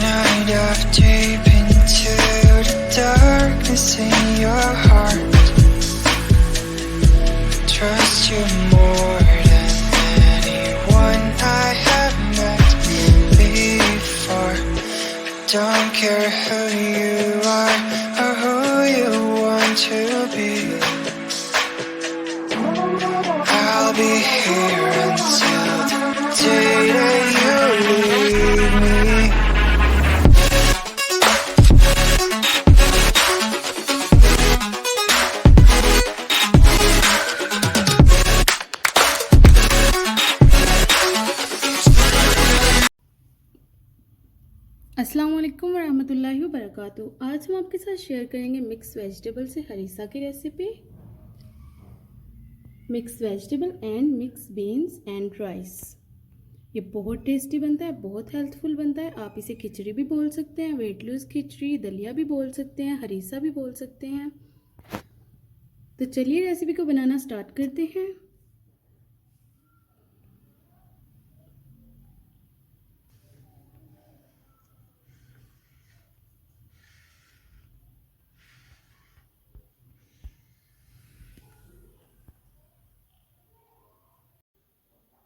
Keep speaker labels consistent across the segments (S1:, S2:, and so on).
S1: I dive deep into the darkness in your heart, trust you more than anyone I have met before. I don't care who you are or who you want to be, I'll be here until the day that you leave me.
S2: अस्सलाम वालेकुम वरहमतुल्लाहि वबरकातुहू। आज हम आपके साथ share करेंगे mix vegetable से हरीसा की recipe. Mix vegetable and mix beans and rice. ये बहुत टेस्टी बनता है, बहुत हेल्थफुल बनता है। आप इसे खिचड़ी भी बोल सकते हैं, वेट लूज खिचड़ी, दलिया भी बोल सकते हैं, हरीसा भी बोल सकते हैं। तो चलिए रेसिपी को बनाना स्टार्ट करते हैं।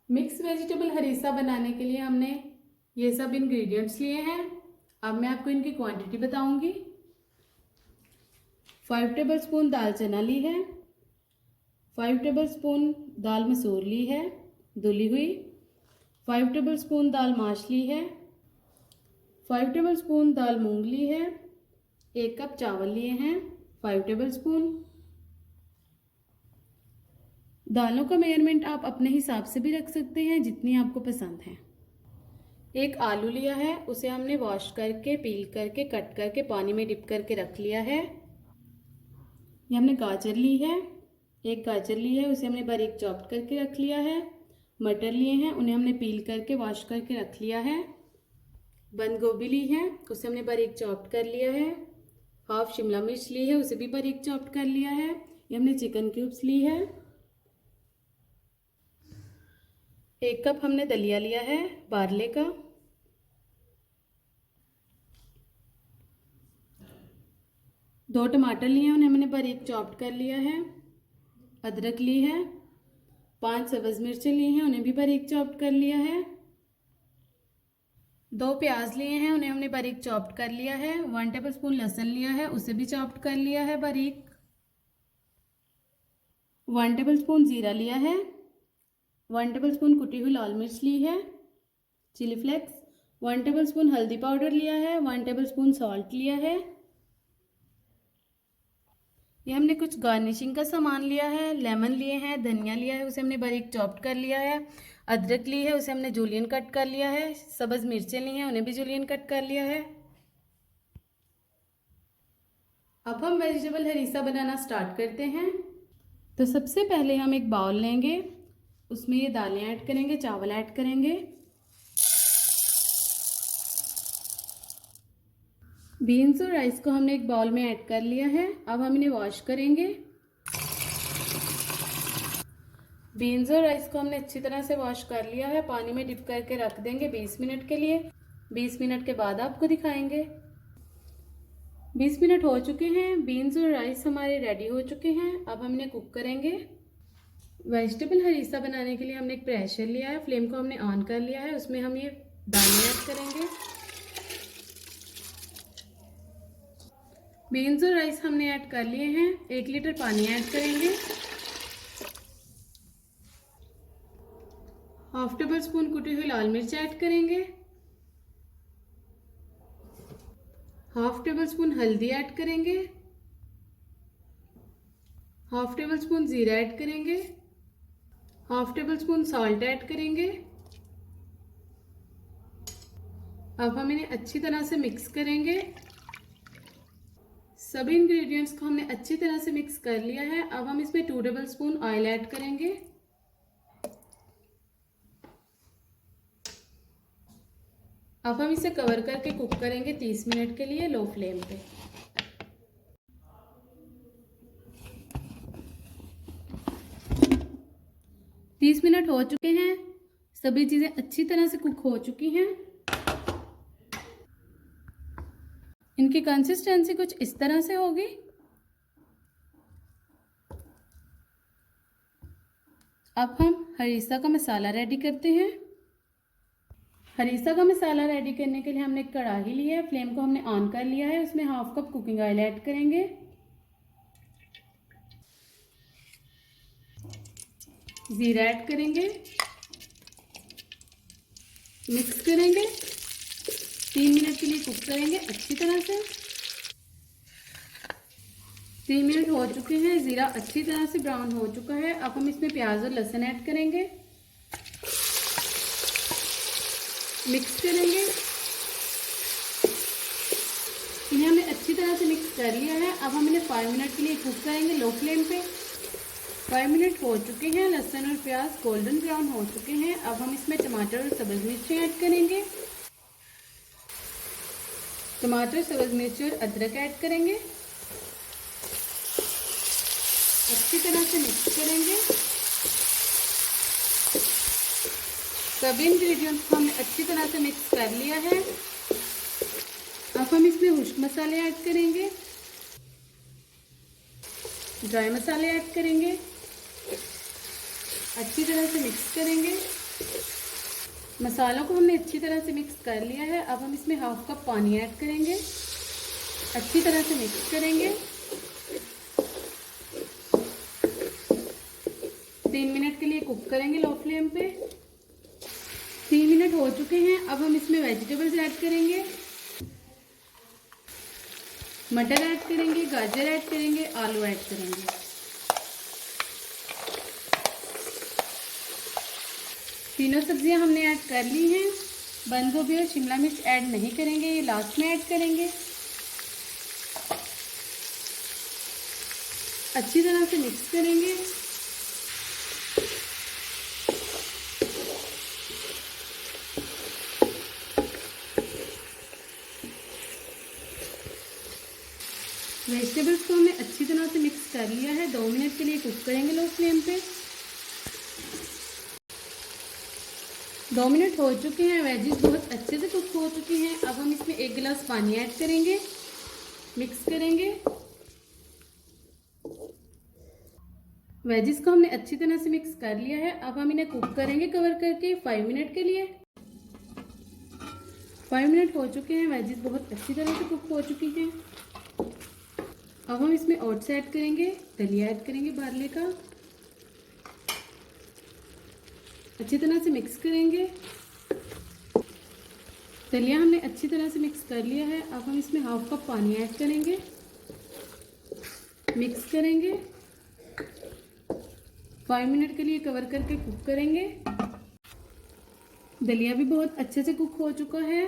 S2: मिक्स वेजिटेबल हरीसा बनाने के लिए हमने ये सब इंग्रेडिएंट्स लिए हैं। अब मैं आपको इनकी क्वांटिटी बताऊंगी। 5 टेबलस्पून दाल चना ली है, 5 टेबलस्पून दाल मसूर ली है धुली हुई, 5 टेबलस्पून दाल माश ली है, 5 टेबलस्पून दाल मूंग ली है, 1 कप चावल लिए हैं 5 टेबलस्पून। दालों का मेजरमेंट आप अपने हिसाब से भी रख सकते हैं, जितनी आपको पसंद है। 1 आलू लिया है, उसे हमने वॉश करके, पील करके, कट करके पानी में डिप करके रख लिया है। ये हमने गाजर ली है, 1 गाजर ली है, उसे हमने बारीक चॉप करके रख लिया है। मटर लिए हैं, उन्हें हमने पील करके वॉश करके रख लिया है। बंद गोभी ली है, उसे हमने बारीक चॉप कर लिया है। हाफ शिमला मिर्च ली है, उसे भी बारीक चॉप कर लिया है। ये हमने चिकन क्यूब्स ली है। 1 कप हमने दलिया लिया है बारले का। 2 टमाटर लिए हैं, उन्हें हमने बारीक चॉप्ड कर लिया है। अदरक ली है। 5 सब्ज़ मिर्चें ली हैं, उन्हें भी बारीक चॉप्ड कर लिया है। 2 प्याज लिए हैं, उन्हें हमने बारीक चॉप्ड कर लिया है। 1 टेबलस्पून लहसुन लिया है, उसे भी चॉप्ड कर लिया है बारीक। 1 टेबलस्पून ज़ीरा लिया है। 1 टेबलस्पून कुटी हुई लाल मिर्च ली है, चिली फ्लेक्स। 1 टेबलस्पून हल्दी पाउडर लिया है। 1 टेबलस्पून सॉल्ट लिया है। ये हमने कुछ गार्निशिंग का सामान लिया है। लेमन लिए हैं, धनिया लिया है, उसे हमने बारीक चॉप्ड कर लिया है। अदरक ली है, उसे हमने जूलियन कट कर लिया है। सब्ज़ मिर्चें ली हैं, उन्हें भी जूलियन कट कर लिया है। अब हम वेजिटेबल हरीसा बनाना स्टार्ट करते हैं। तो सबसे पहले हम एक बाउल लेंगे, उसमें ये दालें ऐड करेंगे, चावल ऐड करेंगे। बीन्स और राइस को हमने एक बाउल में ऐड कर लिया है। अब हम इन्हें वॉश करेंगे। बीन्स और राइस को हमने अच्छी तरह से वॉश कर लिया है। पानी में डिप करके रख देंगे 20 मिनट के लिए। 20 मिनट के बाद आपको दिखाएंगे। 20 मिनट हो चुके हैं, बीन्स और राइस हमारे रेडी हो चुके हैं। अब हम इन्हें कुक करेंगे। वेजिटेबल हरीसा बनाने के लिए हमने एक प्रेशर लिया है, फ्लेम को हमने ऑन कर लिया है। उसमें हम ये दालें ऐड करेंगे। बीन्स और राइस हमने ऐड कर लिए हैं। 1 लीटर पानी ऐड करेंगे। हाफ टेबलस्पून कुटी हुई लाल मिर्च ऐड करेंगे। हाफ टेबलस्पून हल्दी ऐड करेंगे। हाफ टेबलस्पून जीरा ऐड करेंगे। हाफ टेबलस्पून सॉल्ट ऐड करेंगे। अब हम इन्हें अच्छी तरह से मिक्स करेंगे। सभी इंग्रेडिएंट्स को हमने अच्छी तरह से मिक्स कर लिया है। अब हम इसमें 2 टेबलस्पून ऑयल ऐड करेंगे। अब हम इसे कवर करके कुक करेंगे 30 मिनट के लिए लो फ्लेम पे। 30 मिनट हो चुके हैं। सभी चीज़ें अच्छी तरह से कुक हो चुकी हैं। इनकी कंसिस्टेंसी कुछ इस तरह से होगी। अब हम हरीसा का मसाला रेडी करते हैं। हरीसा का मसाला रेडी करने के लिए हमने एक कढ़ाई ली है, फ्लेम को हमने ऑन कर लिया है। उसमें 1/2 कप कुकिंग ऑयल ऐड करेंगे। जीरा ऐड करेंगे, मिक्स करेंगे, 3 मिनट के लिए कुक करेंगे अच्छी तरह से। 3 मिनट हो चुके हैं, जीरा अच्छी तरह से ब्राउन हो चुका है। अब हम इसमें प्याज और लहसुन ऐड करेंगे, मिक्स करेंगे। इन्हें हमने अच्छी तरह से मिक्स कर लिया है। अब हम इन्हें 5 मिनट के लिए कुक करेंगे लो फ्लेम पे। 5 मिनट हो चुके हैं, लहसुन और प्याज गोल्डन ब्राउन हो चुके हैं। अब हम इसमें टमाटर और सब्ज मिर्ची ऐड करेंगे। टमाटर, सब्ज मिर्ची और अदरक ऐड करेंगे, अच्छी तरह से मिक्स करेंगे। सभी इंग्रेडिएंट्स को हमने अच्छी तरह से मिक्स कर लिया है। अब हम इसमें खुश्क मसाले ऐड करेंगे, ड्राई मसाले ऐड करेंगे, अच्छी तरह से मिक्स करेंगे। मसालों को हमने अच्छी तरह से मिक्स कर लिया है। अब हम इसमें 1/2 कप पानी ऐड करेंगे, अच्छी तरह से मिक्स करेंगे। 3 मिनट के लिए कुक करेंगे लो फ्लेम पे। 3 मिनट हो चुके हैं। अब हम इसमें वेजिटेबल्स ऐड करेंगे, मटर ऐड करेंगे, गाजर ऐड करेंगे, आलू ऐड करेंगे। तीनों सब्जियां हमने ऐड कर ली हैं। बंद गोभी और शिमला मिर्च ऐड नहीं करेंगे, ये लास्ट में ऐड करेंगे। अच्छी तरह से मिक्स करेंगे। वेजिटेबल्स को हमने अच्छी तरह से मिक्स कर लिया है। 2 मिनट के लिए कुक करेंगे लो फ्लेम पे। 2 मिनट हो चुके हैं, वेजिस बहुत अच्छे से कुक हो चुकी हैं। अब हम इसमें 1 गिलास पानी ऐड करेंगे, मिक्स करेंगे। वेजिस को हमने अच्छी तरह से मिक्स कर लिया है। अब हम इन्हें कुक करेंगे कवर करके 5 मिनट के लिए। 5 मिनट हो चुके हैं, वेजिस बहुत अच्छी तरह से कुक हो चुकी हैं। अब हम इसमें ओट्स ऐड करेंगे, दलिया ऐड करेंगे बार्ले का, अच्छी तरह से मिक्स करेंगे। दलिया हमने अच्छी तरह से मिक्स कर लिया है। अब हम इसमें 1/2 कप पानी ऐड करेंगे, मिक्स करेंगे। 5 मिनट के लिए कवर करके कुक करेंगे। दलिया भी बहुत अच्छे से कुक हो चुका है।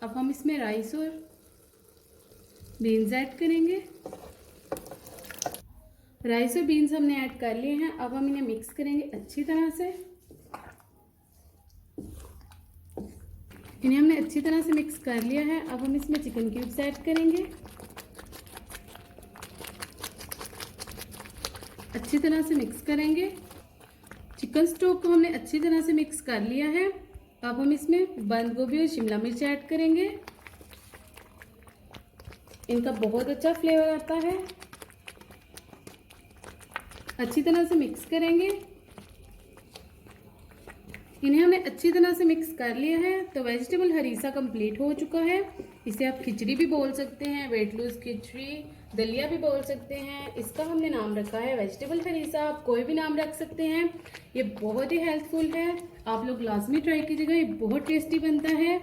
S2: अब हम इसमें राइस और बीन्स ऐड करेंगे। राइस और बीन्स हमने ऐड कर लिए हैं। अब हम इन्हें मिक्स करेंगे अच्छी तरह से। इन्हें हमने अच्छी तरह से मिक्स कर लिया है। अब हम इसमें चिकन क्यूब्स ऐड करेंगे, अच्छी तरह से मिक्स करेंगे। चिकन स्टॉक को हमने अच्छी तरह से मिक्स कर लिया है। अब हम इसमें बंद गोभी और शिमला मिर्च ऐड करेंगे। इनका बहुत अच्छा फ्लेवर आता है। अच्छी तरह से मिक्स करेंगे। इन्हें हमने अच्छी तरह से मिक्स कर लिया है। तो वेजिटेबल हरीसा कंप्लीट हो चुका है। इसे आप खिचड़ी भी बोल सकते हैं, वेट लूज खिचड़ी, दलिया भी बोल सकते हैं। इसका हमने नाम रखा है वेजिटेबल हरीसा। आप कोई भी नाम रख सकते हैं। ये बहुत ही हेल्थफुल है, आप लोग लाजमी ट्राई कीजिएगा, ये बहुत टेस्टी बनता है।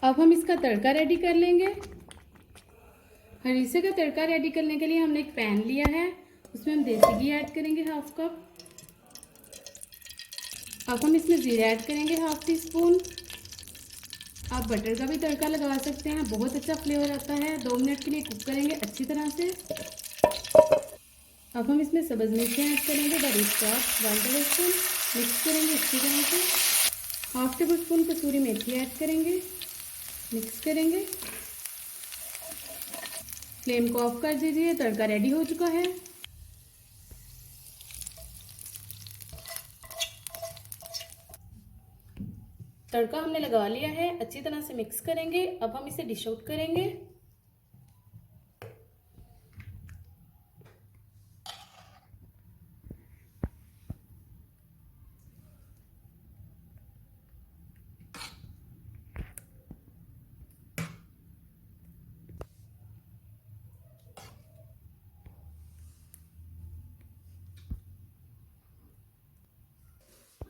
S2: अब हम इसका तड़का रेडी कर लेंगे। हरीसे का तड़का रेडी करने के लिए हमने एक पैन लिया है, उसमें हम देसी घी ऐड करेंगे 1/2 कप। अब हम इसमें जीरा ऐड करेंगे 1/2 टीस्पून। आप बटर का भी तड़का लगा सकते हैं, बहुत अच्छा फ्लेवर आता है। 2 मिनट के लिए कुक करेंगे अच्छी तरह से। अब हम इसमें सब्ज मिर्ची ऐड करेंगे, बारीक चॉप 1 टेबलस्पून, मिक्स करेंगे अच्छी तरह से। 1/2 टेबलस्पून कसूरी मेथी ऐड करेंगे, मिक्स करेंगे। फ्लेम को ऑफ कर दीजिए, तड़का रेडी हो चुका है। तड़का हमने लगा लिया है, अच्छी तरह से मिक्स करेंगे। अब हम इसे डिश आउट करेंगे।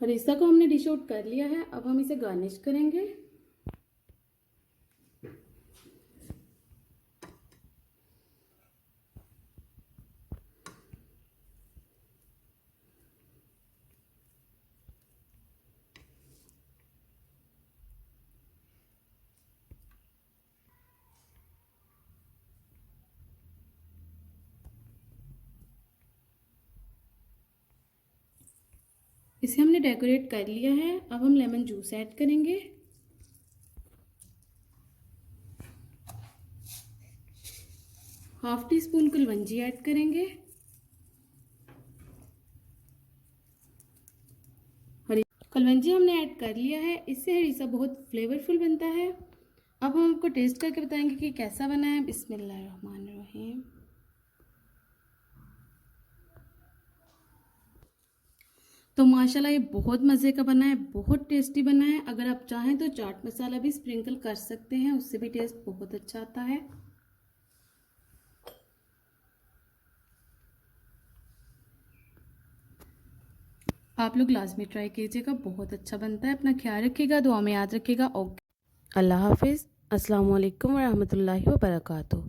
S2: हरीसा को हमने डिश आउट कर लिया है। अब हम इसे गार्निश करेंगे। इसे हमने डेकोरेट कर लिया है। अब हम लेमन जूस ऐड करेंगे। Half tea spoon kalonji add करेंगे। कलवंजी हमने ऐड कर लिया है। इससे हरीसा बहुत फ्लेवरफुल बनता है। अब हम आपको टेस्ट करके बताएंगे कि कैसा बना है। बिस्मिल्लाहिर्रहमानिर्रहीम। तो माशाल्लाह ये बहुत मज़े का बना है, बहुत टेस्टी बना है। अगर आप चाहें तो चाट मसाला भी स्प्रिंकल कर सकते हैं, उससे भी टेस्ट बहुत अच्छा आता है। आप लोग लाजमी ट्राई कीजिएगा, बहुत अच्छा बनता है। अपना ख्याल रखिएगा, दुआ में याद रखिएगा। ओके, अल्लाह हाफिज़। अस्सलाम वालेकुम व रहमतुल्लाहि व बरकातुहू।